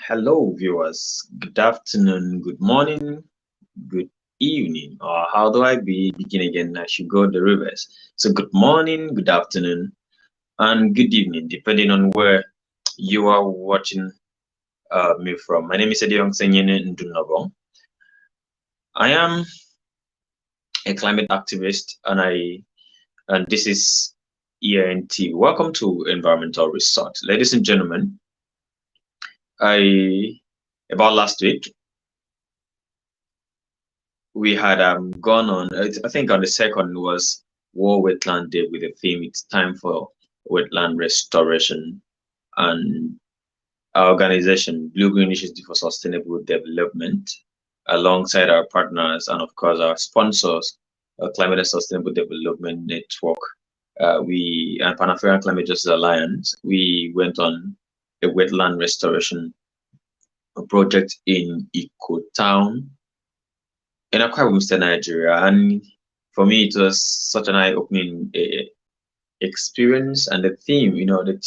Hello, viewers. Good afternoon, good morning, good evening, or how do I begin again? I should go the reverse. So, good morning, good afternoon, and good evening, depending on where you are watching me from. My name is Ediong Senyene Ndunobong. I am a climate activist, and this is ENT. Welcome to Environmental Resort, ladies and gentlemen. About last week, we had gone on. I think on the second was War Wetland Day with the theme "It's time for wetland restoration," and our organization Blue Green Initiative for Sustainable Development, alongside our partners and of course our sponsors, Climate and Sustainable Development Network, we and Pan African Climate Justice Alliance, we went on a wetland restoration project in Iko Town in Akwa Ibom State, Nigeria, and for me, it was such an eye-opening experience. And the theme, the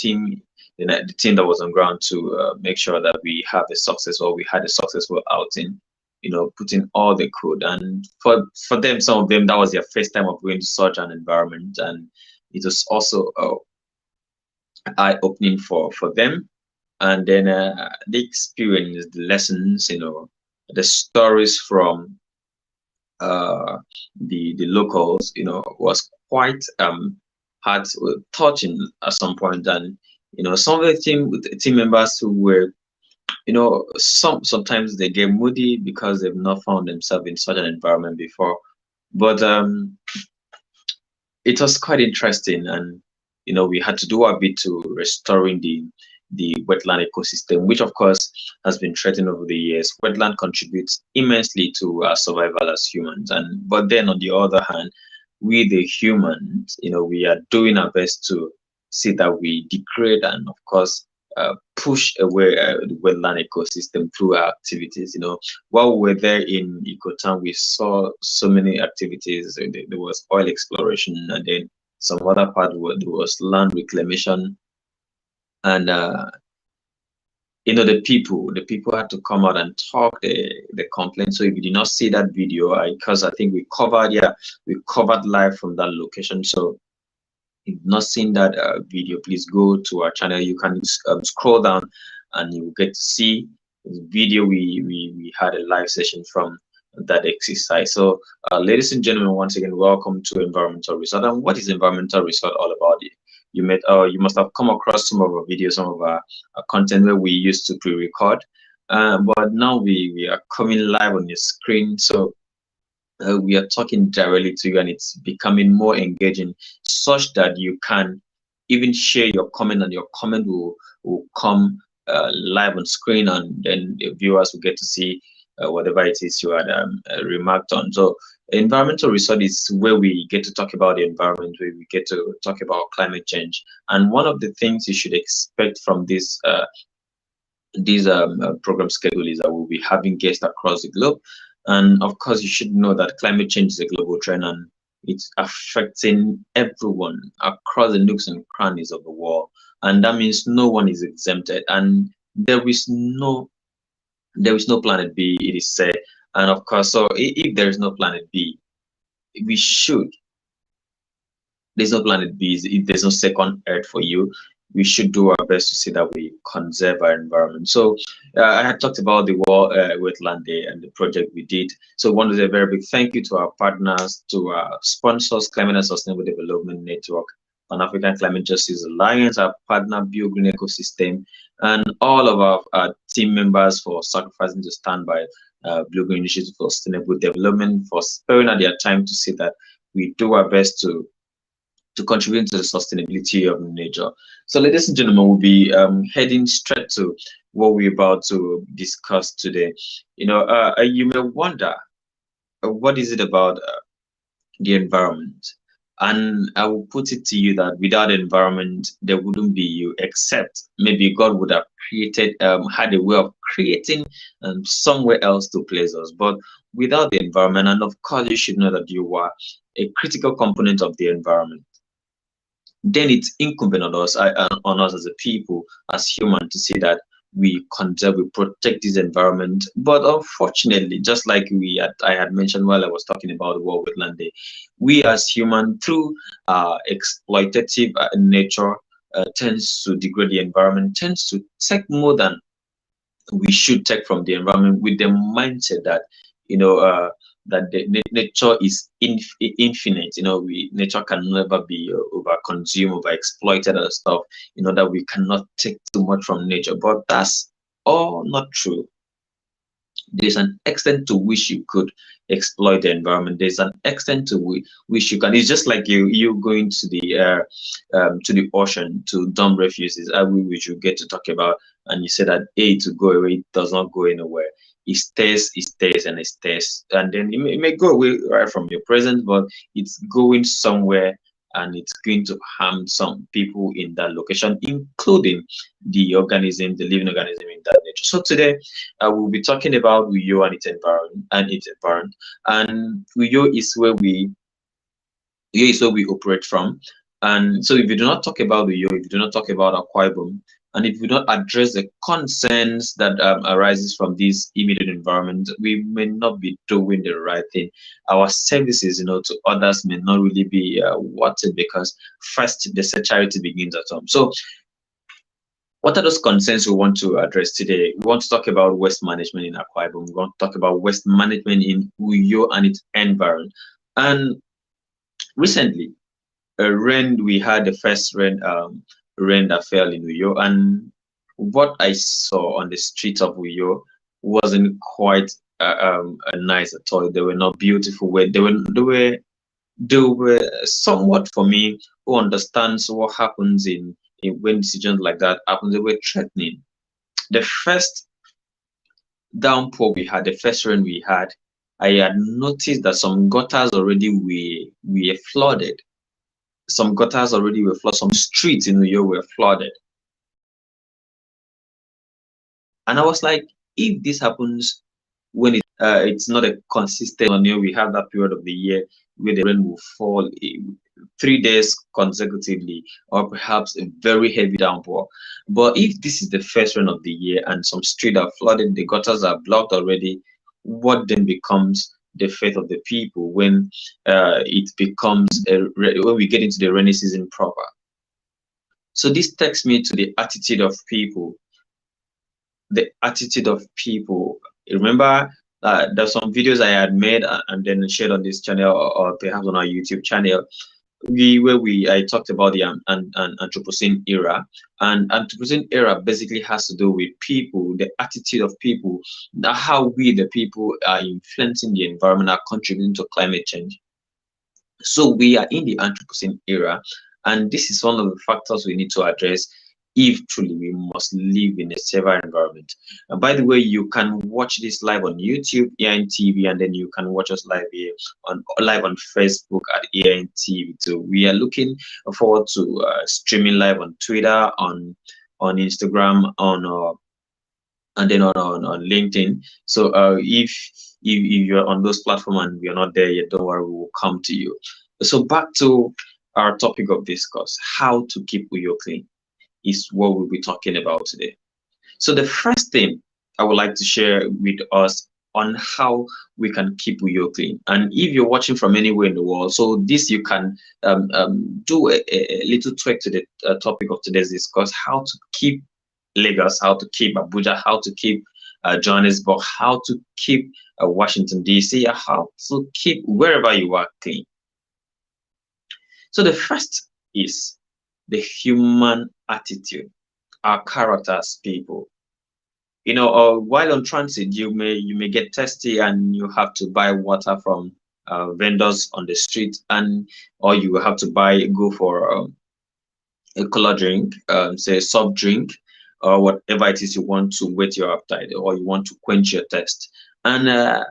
team that was on ground to make sure that we have a successful, we had a successful outing. Putting all they could, and for them, some of them, that was their first time of going to such an environment, and it was also eye-opening for them. And then the experience, the lessons, the stories from the locals, was quite heart touching at some point. And some of the team members who were, sometimes they get moody because they've not found themselves in such an environment before. But it was quite interesting, and we had to do our bit to restoring the wetland ecosystem, which of course has been threatened over the years. Wetland contributes immensely to our survival as humans, and but then on the other hand, we the humans, we are doing our best to see that we degrade and of course push away the wetland ecosystem through our activities. While we were there in Ikotan, we saw so many activities. There was oil exploration, and then some other part there was land reclamation, and the people had to come out and talk the complaint. So if you did not see that video, because I think we covered live from that location. So if you've not seen that video, please go to our channel. You can scroll down and you will get to see the video. We had a live session from that exercise. So ladies and gentlemen, once again, welcome to Environmental Resort. And what is Environmental Resort all about? You must have come across some of our videos, some of our content where we used to pre-record, but now we are coming live on your screen. So we are talking directly to you, and it's becoming more engaging, such that you can even share your comment, and your comment will come live on screen, and then the viewers will get to see whatever it is you had remarked on. So Environmental Resort is where we get to talk about the environment, where we get to talk about climate change. And one of the things you should expect from this program schedule is that we'll be having guests across the globe. And of course, you should know that climate change is a global trend, and it's affecting everyone across the nooks and crannies of the world. And that means no one is exempted, and there is no planet B, it is said. And of course, so if there is no planet B, there's no planet B, if there's no second Earth for you, we should do our best to see that we conserve our environment. So I had talked about the World Wetland Day and the project we did. So one is a very big thank you to our partners, to our sponsors, Climate and Sustainable Development Network, Pan African Climate Justice Alliance, our partner Bio Green Ecosystem, and all of our team members for sacrificing to stand by Blue Green Initiative for Sustainable Development, for sparing out their time to see that we do our best to contribute to the sustainability of nature. So ladies and gentlemen, we'll be heading straight to what we're about to discuss today. You may wonder, what is it about the environment? And I will put it to you that without the environment, there wouldn't be you, except maybe God would have created, had a way of creating somewhere else to place us. But without the environment, and of course, you should know that you are a critical component of the environment, then it's incumbent on us as a people, as human, to see that we conserve, we protect this environment. But unfortunately, just like I had mentioned while I was talking about the World Wetland Day, we as human, through exploitative nature, tends to degrade the environment, tends to take more than we should take from the environment, with the mindset that you know that nature is infinite. Nature can never be over consumed, over exploited and stuff. That we cannot take too much from nature, but that's all not true. There's an extent to which you could exploit the environment. There's an extent to which you can. It's just like you going to the ocean to dump refuges. Which you get to talk about, and you say that to go away, it does not go anywhere. It stays, and it stays, and then it may go away right from your presence, but it's going somewhere, and it's going to harm some people in that location, including the living organism in that nature. So today, we'll be talking about Uyo and its environment. And Uyo is where we operate from. And so if you do not talk about Uyo, if you do not talk about Akwa Ibom, and if we don't address the concerns that arises from this immediate environment, we may not be doing the right thing. Our services, to others may not really be wanted, because first the charity begins at home. So what are those concerns we want to address today? We want to talk about waste management in Akwa Ibom. We want to talk about waste management in Uyo and its environment. And recently, we had the first rain that fell in Uyo, and what I saw on the streets of Uyo wasn't quite nice at all. They were not beautiful. They were somewhat, for me, who understands what happens when decisions like that happen. They were threatening. The first downpour we had, the first rain we had, I had noticed that some gutters already were flooded. Some gutters already were flooded. Some streets in New York were flooded. And I was like, if this happens when it's not a consistent on we have that period of the year where the rain will fall 3 days consecutively, or perhaps a very heavy downpour. But if this is the first rain of the year and some streets are flooded, the gutters are blocked already, what then becomes the fate of the people when when we get into the rainy season proper? So this takes me to the attitude of people. The attitude of people. Remember, there's some videos I had made and then shared on this channel, or perhaps on our YouTube channel, I talked about the Anthropocene era, and Anthropocene era basically has to do with people, the attitude of people, how we the people are influencing the environment, are contributing to climate change. So we are in the Anthropocene era, and this is one of the factors we need to address if truly we must live in a safer environment. And by the way, you can watch this live on YouTube, AIN TV, and then you can watch us live on Facebook at AIN TV too. We are looking forward to streaming live on Twitter, on Instagram, and then on LinkedIn. So if you're on those platforms and we are not there yet, don't worry, we will come to you. So back to our topic of discourse: how to keep Uyo clean is what we'll be talking about today. So the first thing I would like to share with us on how we can keep Uyo clean. And if you're watching from anywhere in the world, so this you can do a little tweak to the topic of today's discourse: how to keep Lagos, how to keep Abuja, how to keep Johannesburg, how to keep Washington DC, how to keep wherever you are clean. So the first is the human attitude, our character as people. While on transit, you may get thirsty and you have to buy water from vendors on the street, or you will have to go for a color drink, say soft drink, or whatever it is you want to whet your appetite, or you want to quench your thirst. And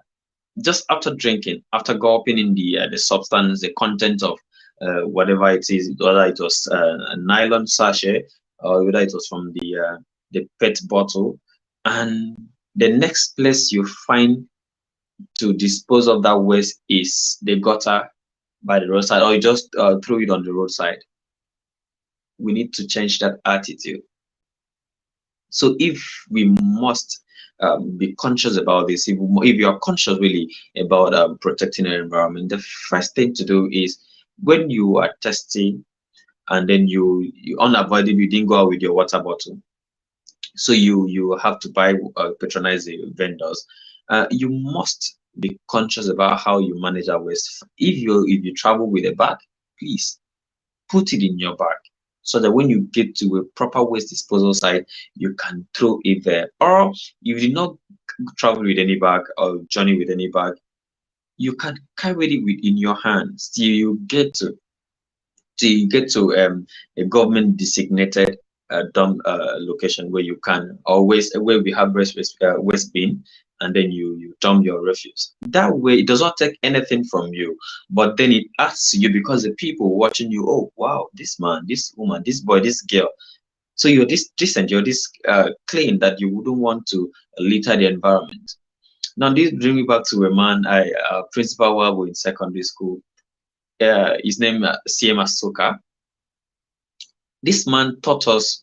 just after drinking, after gulping in the substance, the content of whatever it is, whether it was a nylon sachet or whether it was from the PET bottle, and the next place you find to dispose of that waste is the gutter by the roadside, or you just throw it on the roadside. We need to change that attitude. So if we must be conscious about this, if you are conscious really about protecting the environment, the first thing to do is when you are testing and then you unavoidably you didn't go out with your water bottle, so you have to buy patronize the vendors. You must be conscious about how you manage that waste. If you travel with a bag, please put it in your bag so that when you get to a proper waste disposal site, you can throw it there. Or if you did not travel with any bag or journey with any bag, you can carry it in your hands till you get to a government designated dump location where you can always where we have waste bin, and then you dump your refuse. That way it does not take anything from you, but then it adds to you because the people watching you, oh wow, this man, this woman, this boy, this girl, so you're this decent, you're this clean, that you wouldn't want to litter the environment. Now this brings me back to a man, I principal while we were in secondary school. His name CM Asoka. This man taught us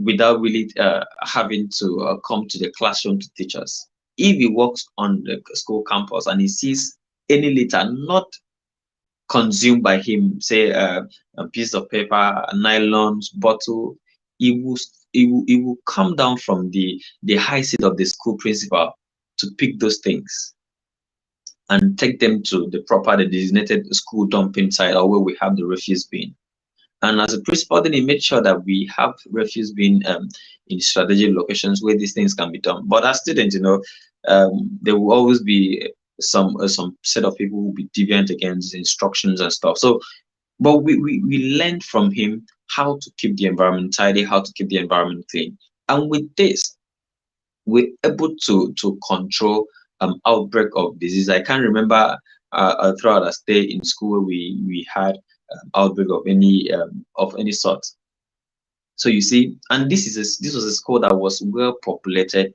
without really having to come to the classroom to teach us. If he walks on the school campus and he sees any litter not consumed by him, say a piece of paper, a nylon bottle, he will come down from the high seat of the school principal to pick those things and take them to the designated school dumping site, or where we have the refuse bin. And as a principal, then he made sure that we have refuse bin in strategic locations where these things can be done. But as students, there will always be some set of people who will be deviant against instructions and stuff. So, but we learned from him how to keep the environment tidy, how to keep the environment clean. And with this, we're able to control outbreak of disease. I can't remember throughout our stay in school we had outbreak of any sort. So you see, and this was a school that was well populated,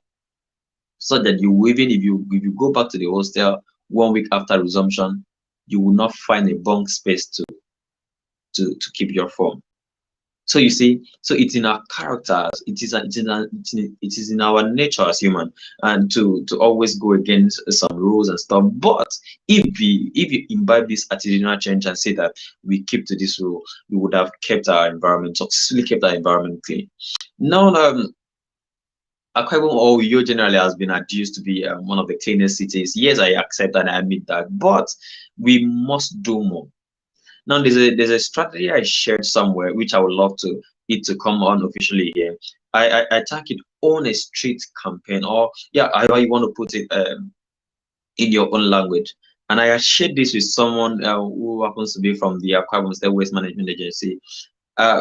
so that even if you go back to the hostel 1 week after resumption, you will not find a bunk space to keep your form. So you see, so it's in our characters, it is in our nature as human, and to always go against some rules and stuff. But if you imbibe this attitudinal change and say that we keep to this rule, we would have kept our environment, successfully kept our environment clean. Now, Akwa Ibom or Uyo generally has been adduced to be one of the cleanest cities. Yes, I accept and I admit that, but we must do more. Now there's a strategy I shared somewhere which I would love to it to come on officially here. I tag it on a street campaign, or yeah, however you want to put it in your own language. And I had shared this with someone who happens to be from the Akwa Ibom State Waste Management Agency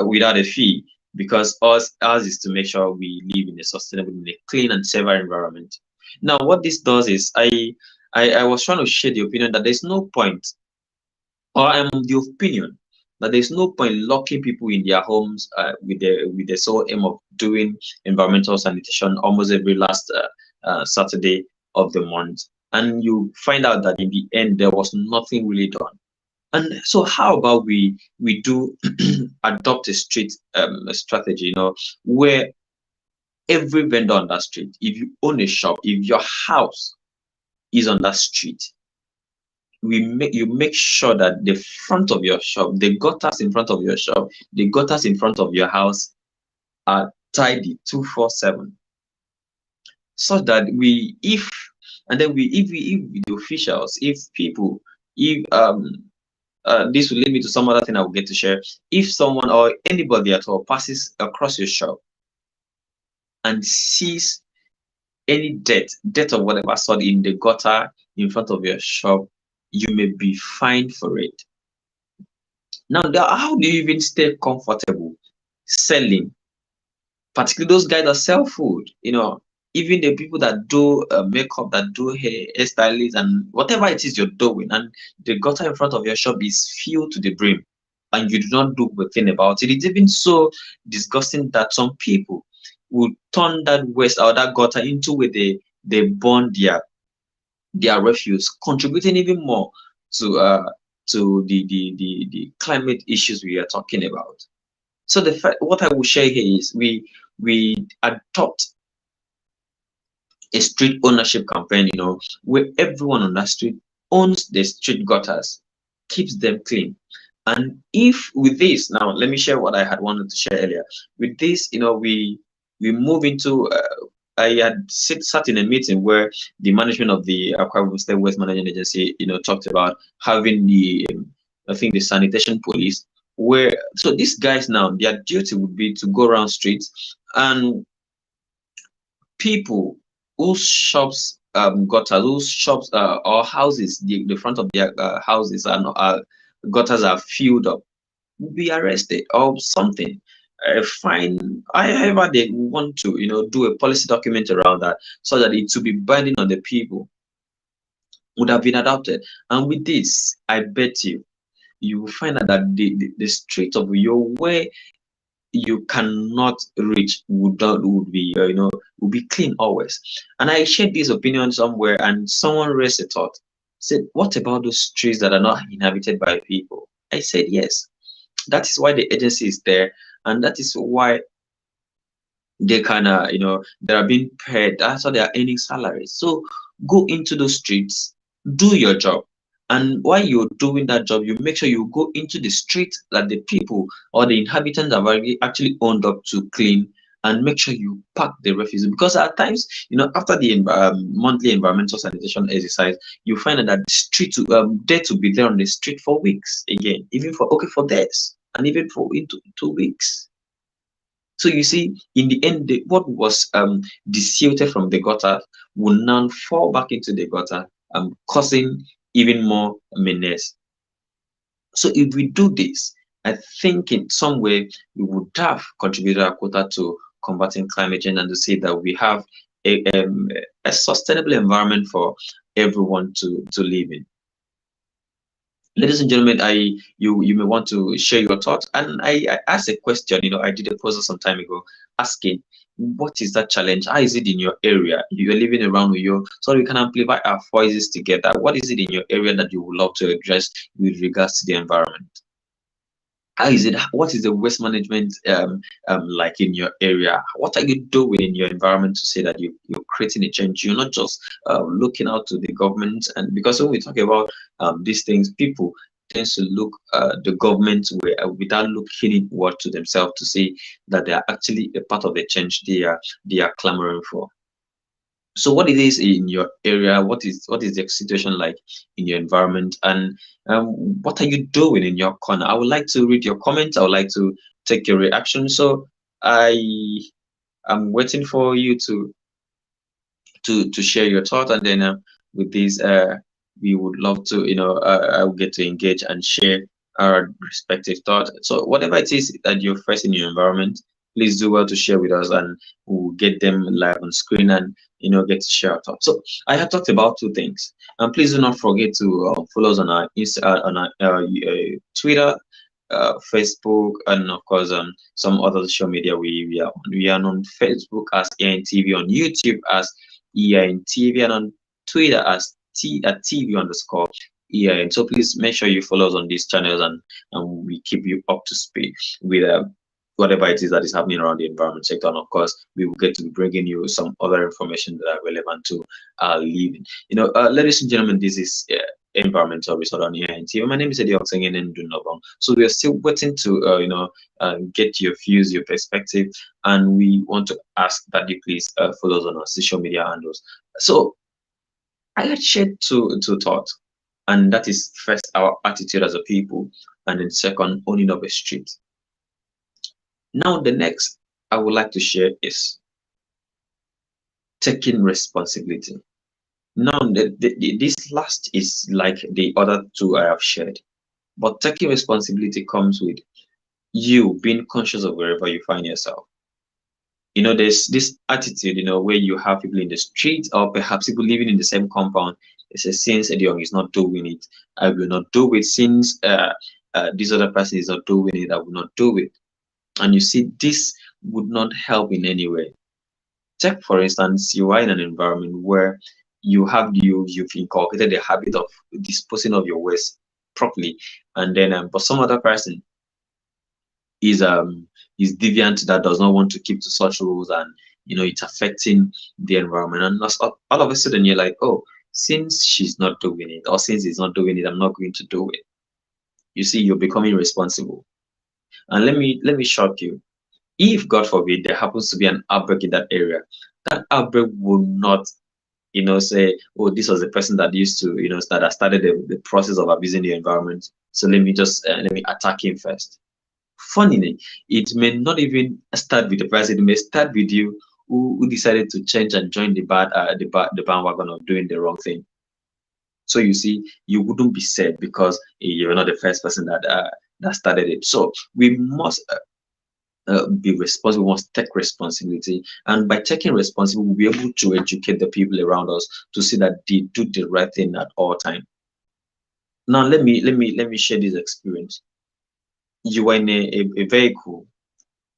without a fee, because ours is to make sure we live in a sustainable, in a clean and safer environment. Now, what this does is I was trying to share the opinion that there's no point, or I'm the opinion that there's no point locking people in their homes with the sole aim of doing environmental sanitation almost every last Saturday of the month, and you find out that in the end there was nothing really done. And so, how about we do adopt a street strategy, where every vendor on that street, if you own a shop, if your house is on that street, you make sure that the front of your shop, the gutters in front of your shop, the gutters in front of your house are tidy 247, so that if and then if the officials, if people, if this will lead me to some other thing I will get to share. If someone or anybody at all passes across your shop and sees any dirt of whatever sort in the gutter in front of your shop, you may be fined for it. Now, how do you even stay comfortable selling, particularly those guys that sell food? Even the people that do makeup, that do hairstylists, and whatever it is you're doing, and the gutter in front of your shop is filled to the brim, and you do not do a thing about it. It's even so disgusting that some people will turn that waste or that gutter into where they burn their refuse, contributing even more to the climate issues we are talking about. So what I will share here is we adopt a street ownership campaign, where everyone on that street owns the street gutters, keeps them clean. And if with this, now let me share what I had wanted to share earlier. With this, we move into. I had sat in a meeting where the management of the Akwa Ibom State Waste Management Agency, talked about having I think the sanitation police, where so these guys now their duty would be to go around streets and people whose shops gutters, whose shops or houses, the front of their houses are gutters are filled up, will be arrested or something. Fine, however they want to, do a policy document around that so that it will be binding on the people would have been adopted. And with this, I bet you will find out that the street of your way you cannot reach would be would be clean always. And I shared this opinion somewhere, and someone raised a thought, said, "What about those streets that are not inhabited by people?" I said, "Yes, that is why the agency is there, and that is why they kind of they are being paid. That's how they are earning salaries. So go into those streets, do your job, and while you're doing that job, you make sure you go into the street that the people or the inhabitants have already actually owned up to clean, and make sure you pack the refuse, because at times, after the monthly environmental sanitation exercise, you find out that the street there to be there on the street for weeks again, even for days, and even for into 2 weeks. So you see, in the end, what was dissealed from the gutter will now fall back into the gutter, causing even more menace. So if we do this, I think in some way we would have contributed our quota to combating climate change, and to say that we have a sustainable environment for everyone to live in. Ladies and gentlemen, you may want to share your thoughts. And I asked a question, I did a post some time ago asking, what is that challenge? How is it in your area? You're living around with you, so we can amplify our voices together. What is it in your area that you would love to address with regards to the environment? How is it? What is the waste management like in your area? What are you doing in your environment to say that you're creating a change? You're not just looking out to the government. And because when we talk about these things, people tend to look the government way without looking inward to themselves to see that they are actually a part of the change they are clamoring for. So what it is in your area, what is the situation like in your environment, and what are you doing in your corner? I would like to read your comments. I would like to take your reaction. So I am waiting for you to share your thought, and then with this we would love to I will get to engage and share our respective thought. So whatever it is that you're facing in your environment, please do well to share with us, and we'll get them live on screen, and get to share our thoughts. So I have talked about two things, and please do not forget to follow us on our Twitter, Facebook, and of course some other social media. We are on Facebook as EINTV, on YouTube as EINTV, and on Twitter as TV underscore EIN. So please make sure you follow us on these channels, and we keep you up to speed with whatever it is that is happening around the environment sector. And of course, we will get to be bringing you some other information that are relevant to living. Ladies and gentlemen, this is environmental resort on EINTV. My name is Eddie Oxengen and Dunobong. So we are still waiting to get your views, your perspective, and we want to ask that you please follow us on our social media handles. So I had shared two thoughts, and that is first our attitude as a people, and then second, owning of a street. Now the next I would like to share is taking responsibility. Now this last is like the other two I have shared, but taking responsibility comes with you being conscious of wherever you find yourself. There's this attitude, where you have people in the street, or perhaps people living in the same compound. They say, since Ediong is not doing it, I will not do it. Since this other person is not doing it, I will not do it. And you see, this would not help in any way. Take, for instance, you are in an environment where you've inculcated the habit of disposing of your waste properly, and then but some other person is is deviant, that does not want to keep to such rules, and it's affecting the environment. And all of a sudden you're like, oh, since she's not doing it, or since he's not doing it, I'm not going to do it. You see, you're becoming responsible. And let me shock you. If God forbid there happens to be an outbreak in that area, that outbreak will not say, oh, this was the person that used to, that started the process of abusing the environment. So let me attack him first. Funnily, it may not even start with the person. It may start with you, who decided to change and join the bandwagon of doing the wrong thing. So you see, you wouldn't be sad because you're not the first person that started it. So we must be responsible, we must take responsibility, and by taking responsibility, we'll be able to educate the people around us to see that they do the right thing at all time. Now let me share this experience. You were in a vehicle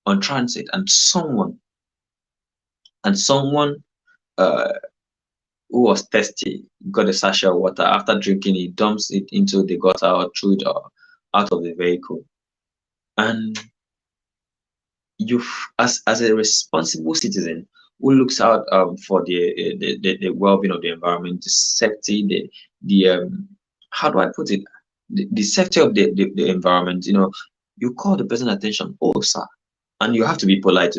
on transit, and someone uh, who was thirsty got a sachet of water. After drinking, he dumps it into the gutter or threw it out of the vehicle. And you, as a responsible citizen who looks out for the well-being of the environment, the safety, the how do I put it, the safety of the environment, you call the person attention. Oh, sir. And you have to be polite,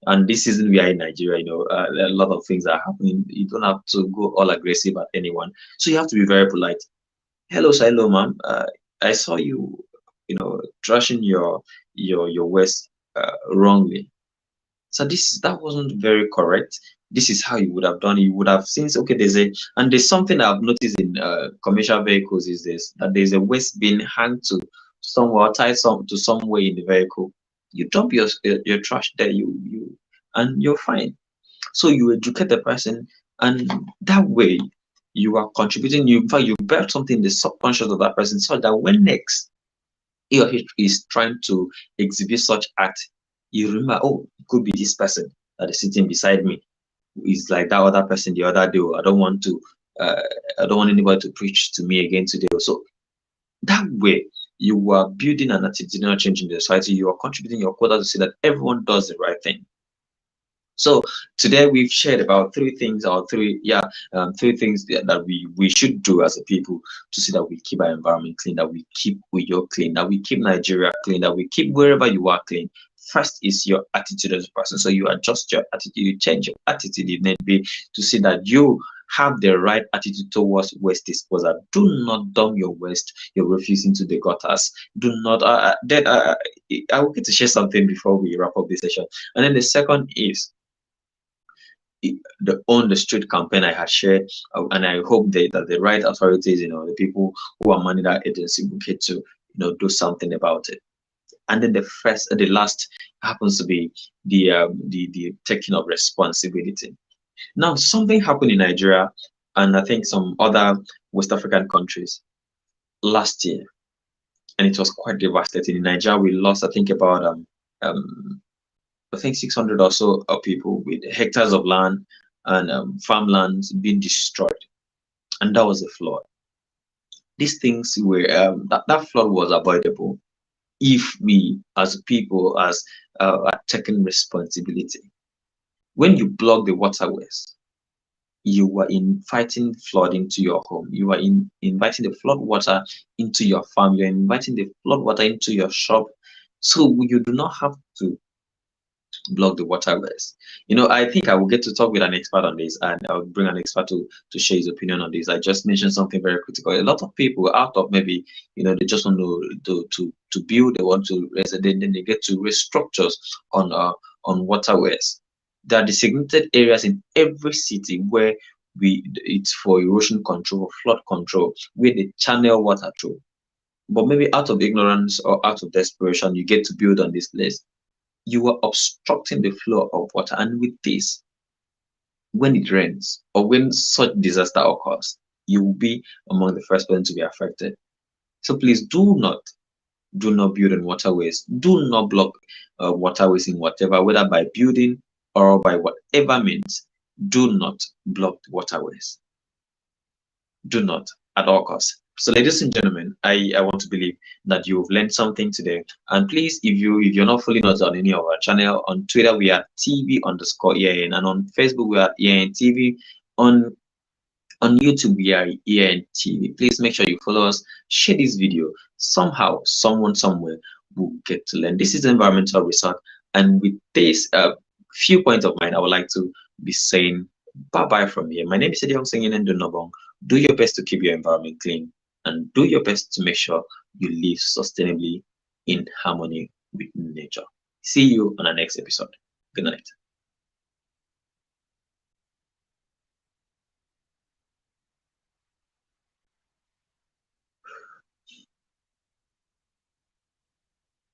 and this isn't, we are in Nigeria, a lot of things are happening. You don't have to go all aggressive at anyone, so you have to be very polite. Hello, sir. Hello, ma'am. I saw you, trashing your waste wrongly. So that wasn't very correct. This is how you would have done it. You would have seen, okay, there's something I've noticed in commercial vehicles is this, that there's a waste being hanged to somewhere, tied to somewhere in the vehicle. You dump your trash there, and you're fine. So you educate the person, and that way you are contributing. In fact, you build something in the subconscious of that person, so that when next he or he is trying to exhibit such act, you remember, oh, it could be this person that is sitting beside me. Is like that other person the other day. Uh, I don't want anybody to preach to me again today. So that way, you are building an attitudinal change in the society. You are contributing your quota to see that everyone does the right thing. So today we've shared about three things, or three things that we should do as a people to see that we keep our environment clean, that we keep Uyo clean, that we keep Nigeria clean, that we keep wherever you are clean. First is your attitude as a person. So you adjust your attitude, you change your attitude, if need be, to see that you have the right attitude towards waste disposal. Do not dump your waste, your refuse into the gutters. Do not. I will get to share something before we wrap up this session. And then the second is the On the Street campaign I had shared, and I hope that the right authorities, the people who are managing that agency, will get to do something about it. And then the last happens to be the taking of responsibility. Now, something happened in Nigeria, and I think some other West African countries last year, and it was quite devastating. In Nigeria, we lost, I think, about um, I think 600 or so people, with hectares of land and farmlands being destroyed, and that was a flood. These things were that flood was avoidable if we, as people, are taking responsibility. When you block the waterways, you are inviting flood into your home. You are inviting the flood water into your farm. You're inviting the flood water into your shop. So you do not have to block the waterways. I think I will get to talk with an expert on this, and I'll bring an expert to share his opinion on this. I just mentioned something very critical. A lot of people, out of maybe, they just want to build, they want to resident, then they get to raise structures on waterways. There are designated areas in every city where it's for erosion control, flood control, where they channel water through. But maybe out of ignorance or out of desperation, you get to build on this place. You are obstructing the flow of water, and with this, when it rains or when such disaster occurs, you will be among the first person to be affected. So please do not build on waterways. Do not block waterways in whatever, whether by building or by whatever means. Do not block the waterways. Do not, at all costs. So, ladies and gentlemen, I want to believe that you've learned something today. And please, if you're not following us on any of our channel, on Twitter we are TV_EIN, and on Facebook we are EIN TV. On YouTube we are EIN TV. Please make sure you follow us, share this video. Somehow, someone somewhere will get to learn. This is environmental research, and with this few points of mine, I would like to be saying bye bye from here. My name is Ediong Singing and Dunobong. Do your best to keep your environment clean, and do your best to make sure you live sustainably in harmony with nature. See you on our next episode. Good night.